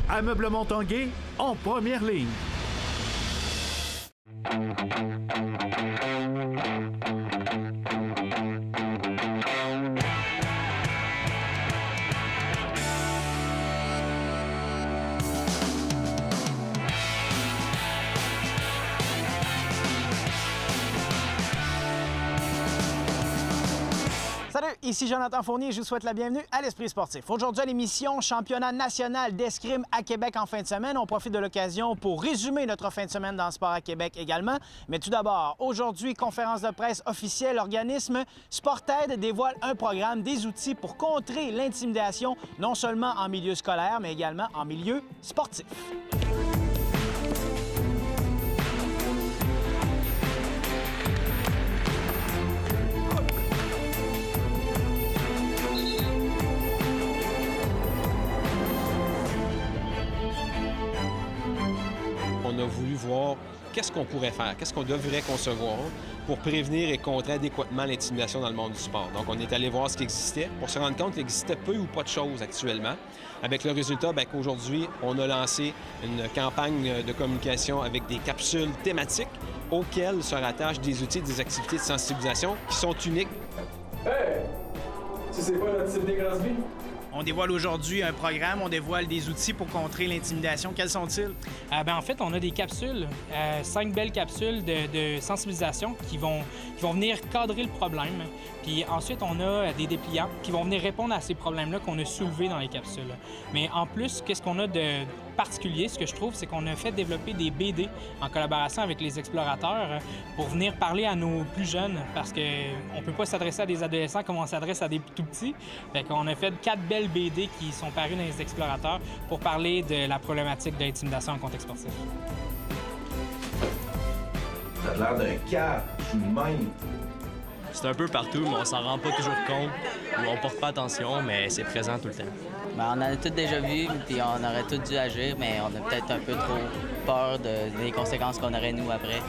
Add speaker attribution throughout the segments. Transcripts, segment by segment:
Speaker 1: Ameublement Tanguay en première ligne.
Speaker 2: Salut, ici Jonathan Fournier et je vous souhaite la bienvenue à l'Esprit sportif. Aujourd'hui à l'émission, championnat national d'escrime à Québec en fin de semaine. On profite de l'occasion pour résumer notre fin de semaine dans le sport à Québec également. Mais tout d'abord, aujourd'hui, conférence de presse officielle, l'organisme Sportaide dévoile un programme, des outils pour contrer l'intimidation, non seulement en milieu scolaire, mais également en milieu sportif.
Speaker 3: On a voulu voir qu'est-ce qu'on pourrait faire, qu'est-ce qu'on devrait concevoir pour prévenir et contrer adéquatement l'intimidation dans le monde du sport. Donc, on est allé voir ce qui existait pour se rendre compte qu'il existait peu ou pas de choses actuellement. Avec le résultat qu'aujourd'hui, on a lancé une campagne de communication avec des capsules thématiques auxquelles se rattachent des outils et des activités de sensibilisation qui sont uniques.
Speaker 4: Hey! Tu sais quoi notre type des Crosby?
Speaker 2: On dévoile aujourd'hui un programme, on dévoile des outils pour contrer l'intimidation. Quels sont-ils?
Speaker 5: En fait, on a des capsules, 5 belles capsules de sensibilisation qui vont venir cadrer le problème. Puis ensuite, on a des dépliants qui vont venir répondre à ces problèmes-là qu'on a soulevés dans les capsules. Mais en plus, qu'est-ce qu'on a de particulier, ce que je trouve, c'est qu'on a fait développer des BD en collaboration avec les explorateurs pour venir parler à nos plus jeunes parce qu'on ne peut pas s'adresser à des adolescents comme on s'adresse à des tout petits. Fait qu'on a fait 4 belles BD qui sont parues dans les explorateurs pour parler de la problématique de l'intimidation en contexte sportif.
Speaker 6: T'as l'air d'un cave, je suis même.
Speaker 7: C'est un peu partout, mais on s'en rend pas toujours compte ou on porte pas attention, mais c'est présent tout le temps.
Speaker 8: On en a tous déjà vu, puis on aurait tous dû agir, mais on a peut-être un peu trop peur des conséquences qu'on aurait nous après.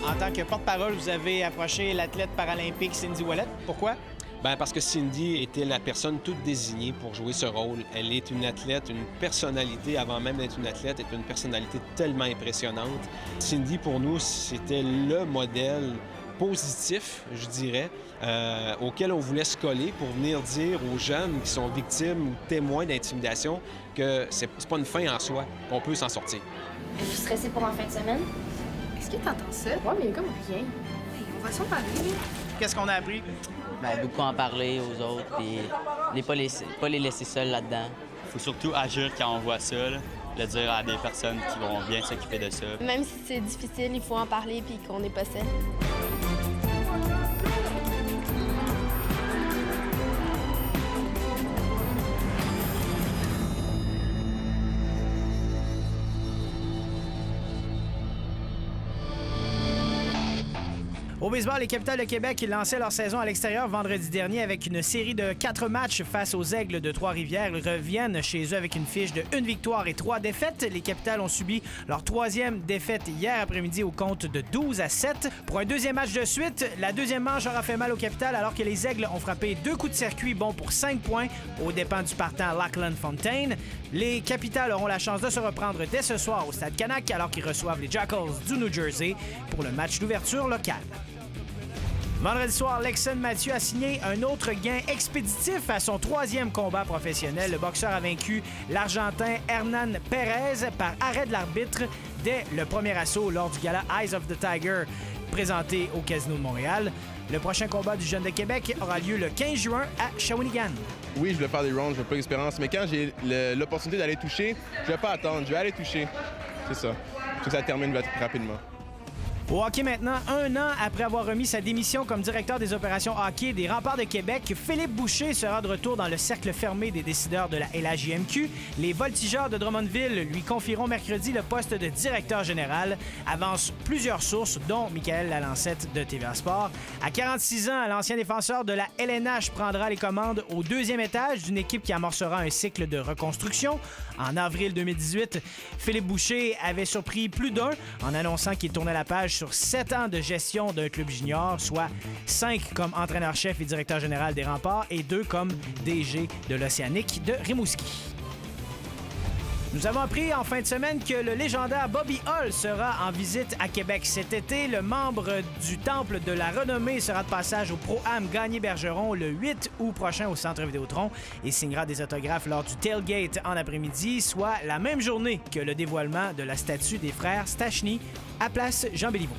Speaker 2: En tant que porte-parole, vous avez approché l'athlète paralympique Cindy Ouellet. Pourquoi?
Speaker 3: Parce que Cindy était la personne toute désignée pour jouer ce rôle. Elle est une athlète, une personnalité, avant même d'être une athlète, est une personnalité tellement impressionnante. Cindy, pour nous, c'était le modèle positif, je dirais, auquel on voulait se coller pour venir dire aux jeunes qui sont victimes ou témoins d'intimidation que c'est pas une fin en soi, qu'on peut s'en sortir.
Speaker 9: Êtes-vous stressé pour en fin de semaine?
Speaker 10: Est-ce que t'entends ça? Ouais, mais il y a comme rien. Hey, on va s'en parler.
Speaker 2: Qu'est-ce qu'on a appris?
Speaker 8: Beaucoup en parler aux autres, puis pas les laisser seuls là-dedans.
Speaker 7: Il faut surtout agir quand on voit ça, le dire à des personnes qui vont bien s'occuper de ça.
Speaker 9: Même si c'est difficile, il faut en parler puis qu'on n'est pas seul.
Speaker 2: Au baseball, les Capitals de Québec lançaient leur saison à l'extérieur vendredi dernier avec une série de 4 matchs face aux Aigles de Trois-Rivières. Ils reviennent chez eux avec une fiche de 1 victoire et 3 défaites. Les Capitals ont subi leur 3e défaite hier après-midi au compte de 12-7. Pour un deuxième match de suite, la deuxième manche aura fait mal aux Capitals alors que les Aigles ont frappé 2 coups de circuit bons pour 5 points aux dépens du partant Lachlan Fontaine. Les Capitals auront la chance de se reprendre dès ce soir au Stade Canac alors qu'ils reçoivent les Jackals du New Jersey pour le match d'ouverture locale. Vendredi soir, Lexon Mathieu a signé un autre gain expéditif à son 3e combat professionnel. Le boxeur a vaincu l'Argentin Hernan Perez par arrêt de l'arbitre dès le premier assaut lors du gala Eyes of the Tiger présenté au Casino de Montréal. Le prochain combat du Jeune de Québec aura lieu le 15 juin à Shawinigan.
Speaker 11: Oui, je vais faire des rounds, je veux pas d'expérience, mais quand j'ai l'opportunité d'aller toucher, je vais pas attendre, je vais aller toucher. C'est ça. Je veux que ça termine rapidement.
Speaker 2: Au hockey maintenant, 1 an après avoir remis sa démission comme directeur des opérations hockey des Remparts de Québec, Philippe Boucher sera de retour dans le cercle fermé des décideurs de la LHJMQ. Les Voltigeurs de Drummondville lui confieront mercredi le poste de directeur général, avancent plusieurs sources, dont Michael Lalancette de TVA Sport. À 46 ans, l'ancien défenseur de la LNH prendra les commandes au 2e étage d'une équipe qui amorcera un cycle de reconstruction. En avril 2018, Philippe Boucher avait surpris plus d'un en annonçant qu'il tournait la page sur 7 ans de gestion d'un club junior, soit 5 comme entraîneur-chef et directeur général des Remparts et 2 comme DG de l'Océanique de Rimouski. Nous avons appris en fin de semaine que le légendaire Bobby Hull sera en visite à Québec cet été. Le membre du Temple de la Renommée sera de passage au Pro-Am Gagné-Bergeron le 8 août prochain au Centre Vidéotron et signera des autographes lors du tailgate en après-midi, soit la même journée que le dévoilement de la statue des frères Stachny à place Jean-Béliveau.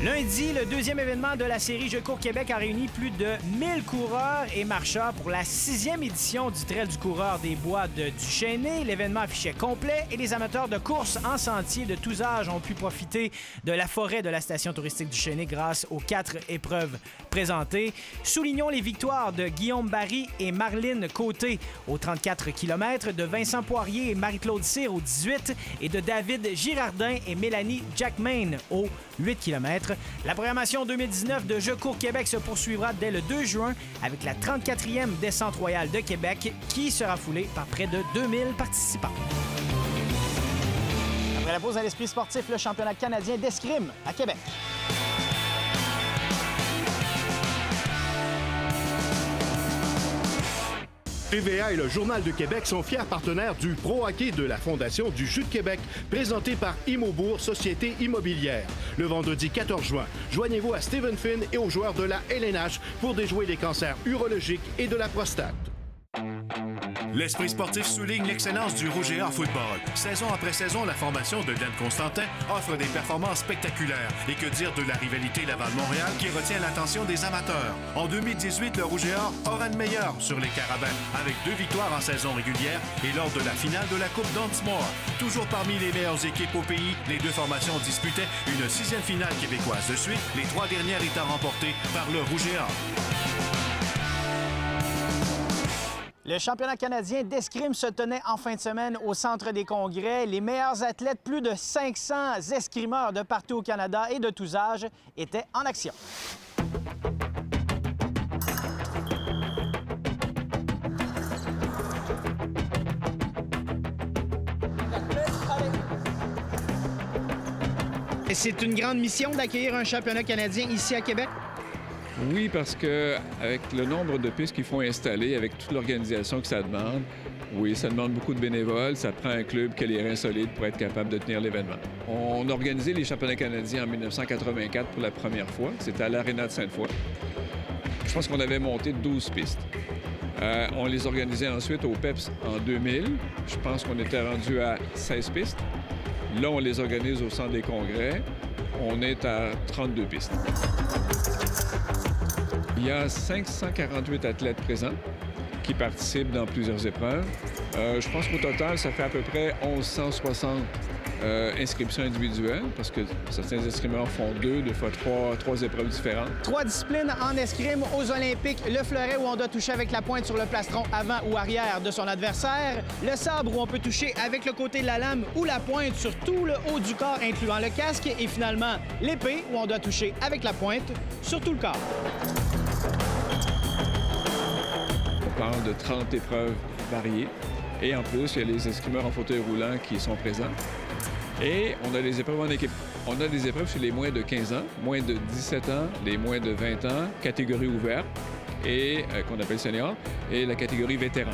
Speaker 2: Lundi, le deuxième événement de la série Je cours Québec a réuni plus de 1000 coureurs et marcheurs pour la 6e édition du Trail du coureur des bois de Duchesnay. L'événement affichait complet et les amateurs de course en sentier de tous âges ont pu profiter de la forêt de la station touristique Duchesnay grâce aux 4 épreuves présentées. Soulignons les victoires de Guillaume Barry et Marlene Côté aux 34 km, de Vincent Poirier et Marie-Claude Cyr aux 18 et de David Girardin et Mélanie Jackman aux 8 km. La programmation 2019 de Je cours Québec se poursuivra dès le 2 juin avec la 34e descente royale de Québec qui sera foulée par près de 2000 participants. Après la pause à l'esprit sportif, le championnat canadien d'escrime à Québec.
Speaker 1: TVA et le Journal de Québec sont fiers partenaires du Pro Hockey de la Fondation du Jus de Québec, présenté par Immobourg, société immobilière. Le vendredi 14 juin, joignez-vous à Stephen Finn et aux joueurs de la LNH pour déjouer les cancers urologiques et de la prostate. L'Esprit sportif souligne l'excellence du Rouge et Or football. Saison après saison, la formation de Dan Constantin offre des performances spectaculaires. Et que dire de la rivalité Laval-Montréal qui retient l'attention des amateurs. En 2018, le Rouge et Or aura le meilleur sur les Carabins, avec 2 victoires en saison régulière et lors de la finale de la Coupe Dunsmore. Toujours parmi les meilleures équipes au pays, les 2 formations disputaient une 6e finale québécoise de suite, les 3 dernières étant remportées par le Rouge et Or.
Speaker 2: Le championnat canadien d'escrime se tenait en fin de semaine au Centre des Congrès. Les meilleurs athlètes, plus de 500 escrimeurs de partout au Canada et de tous âges, étaient en action. C'est une grande mission d'accueillir un championnat canadien ici à Québec?
Speaker 12: Oui, parce que avec le nombre de pistes qu'il faut installer, avec toute l'organisation que ça demande, oui, ça demande beaucoup de bénévoles. Ça prend un club qui a les reins solides pour être capable de tenir l'événement. On a organisé les championnats canadiens en 1984 pour la première fois. C'était à l'Aréna de Sainte-Foy. Je pense qu'on avait monté 12 pistes. On les organisait ensuite au PEPS en 2000. Je pense qu'on était rendu à 16 pistes. Là, on les organise au Centre des Congrès. On est à 32 pistes. Il y a 548 athlètes présents qui participent dans plusieurs épreuves. Je pense qu'au total, ça fait à peu près 1160 inscriptions individuelles, parce que certains escrimeurs font 2 fois 3 épreuves différentes. 3 disciplines en escrime aux Olympiques. Le fleuret où on doit toucher avec la pointe sur le plastron avant ou arrière de son adversaire. Le sabre où on peut toucher avec le côté de la lame ou la pointe sur tout le haut du corps, incluant le casque. Et finalement, l'épée où on doit toucher avec la pointe sur tout le corps. On parle de 30 épreuves variées. Et en plus, il y a les escrimeurs en fauteuil roulant qui sont présents. Et on a des épreuves en équipe. On a des épreuves chez les moins de 15 ans, moins de 17 ans, les moins de 20 ans, catégorie ouverte, et qu'on appelle senior, et la catégorie vétéran.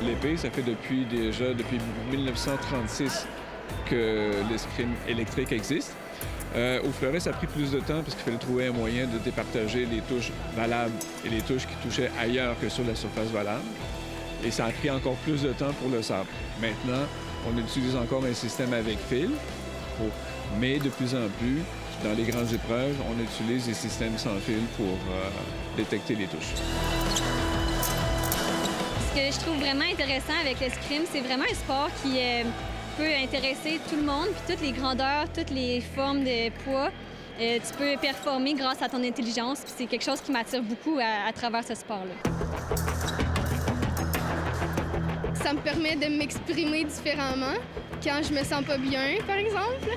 Speaker 12: L'épée, ça fait depuis 1936 que l'escrime électrique existe. Au fleuret, ça a pris plus de temps parce qu'il fallait trouver un moyen de départager les touches valables et les touches qui touchaient ailleurs que sur la surface valable. Et ça a pris encore plus de temps pour le sabre. Maintenant, on utilise encore un système avec fil, mais de plus en plus, dans les grandes épreuves, on utilise des systèmes sans fil pour détecter les touches.
Speaker 13: Ce que je trouve vraiment intéressant avec l'escrime, c'est vraiment un sport qui peut intéresser tout le monde, puis toutes les grandeurs, toutes les formes de poids. Tu peux performer grâce à ton intelligence, puis c'est quelque chose qui m'attire beaucoup à travers ce sport-là.
Speaker 14: Ça me permet de m'exprimer différemment quand je me sens pas bien, par exemple.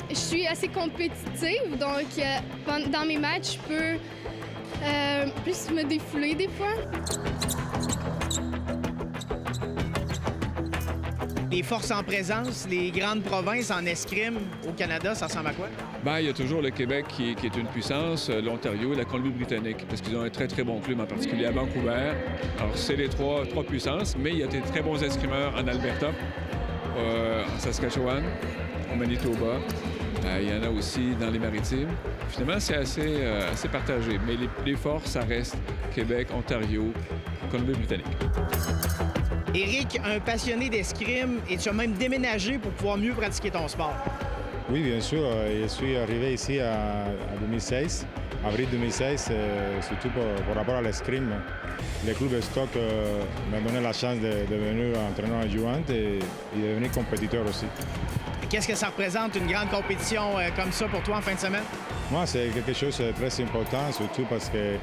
Speaker 14: Je suis assez compétitive, donc dans mes matchs, je peux plus me défouler des fois.
Speaker 2: les forces en présence, les grandes provinces en escrime au Canada, ça ressemble à quoi?
Speaker 12: Bien, il y a toujours le Québec qui est une puissance, l'Ontario et la Colombie-Britannique, parce qu'ils ont un très, très bon club, en particulier à Vancouver. Alors, c'est les trois puissances, mais il y a des très bons escrimeurs en Alberta, en Saskatchewan, au Manitoba. Il y en a aussi dans les Maritimes. Finalement, c'est assez partagé, mais les forces, ça reste Québec, Ontario, Colombie-Britannique.
Speaker 2: Éric, un passionné d'escrime, et tu as même déménagé pour pouvoir mieux pratiquer ton sport.
Speaker 15: Oui, bien sûr. Je suis arrivé ici en 2016, avril 2016, surtout par rapport à l'escrime. Le club de Stock m'a donné la chance de devenir entraîneur adjoint et de devenir compétiteur aussi.
Speaker 2: Qu'est-ce que ça représente, une grande compétition comme ça pour toi en fin de semaine?
Speaker 15: Moi, c'est quelque chose de très important, surtout parce que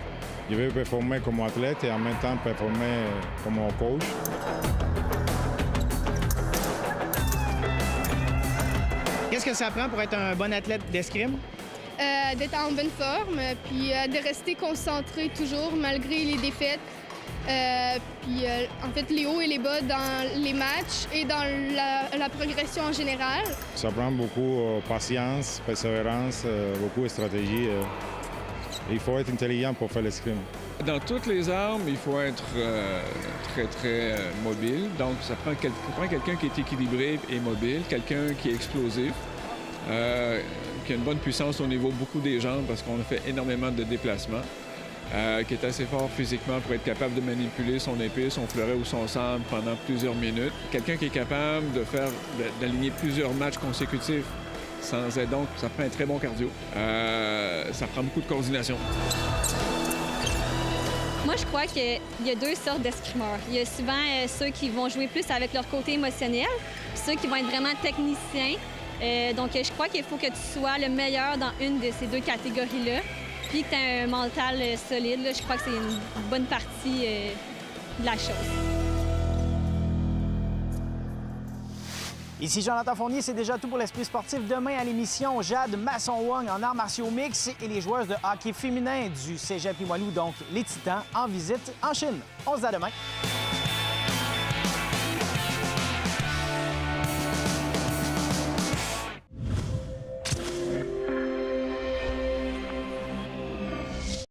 Speaker 15: je veux performer comme athlète et en même temps performer comme coach.
Speaker 2: Qu'est-ce que ça prend pour être un bon athlète d'escrime?
Speaker 14: D'être en bonne forme, puis de rester concentré toujours malgré les défaites. En fait, les hauts et les bas dans les matchs et dans la progression en général.
Speaker 15: Ça prend beaucoup de patience, persévérance, beaucoup de stratégie. Il faut être intelligent pour faire l'escrime.
Speaker 12: Dans toutes les armes, il faut être très, très mobile. Donc, ça prend quelqu'un qui est équilibré et mobile, quelqu'un qui est explosif, qui a une bonne puissance au niveau beaucoup des jambes parce qu'on a fait énormément de déplacements, qui est assez fort physiquement pour être capable de manipuler son épée, son fleuret ou son sabre pendant plusieurs minutes. Quelqu'un qui est capable d'aligner plusieurs matchs consécutifs sans aide. Donc, ça prend un très bon cardio. Ça prend beaucoup de coordination.
Speaker 13: Moi, je crois qu'il y a deux sortes d'escrimeurs. Il y a souvent ceux qui vont jouer plus avec leur côté émotionnel, puis ceux qui vont être vraiment techniciens. Donc, je crois qu'il faut que tu sois le meilleur dans une de ces deux catégories-là, puis que tu aies un mental solide. Là, je crois que c'est une bonne partie de la chose.
Speaker 2: Ici Jonathan Fournier, c'est déjà tout pour l'Esprit sportif. Demain à l'émission, Jade Masson-Wong en arts martiaux mix et les joueuses de hockey féminin du Cégep Limoilou, donc les Titans, en visite en Chine. On se dit à demain.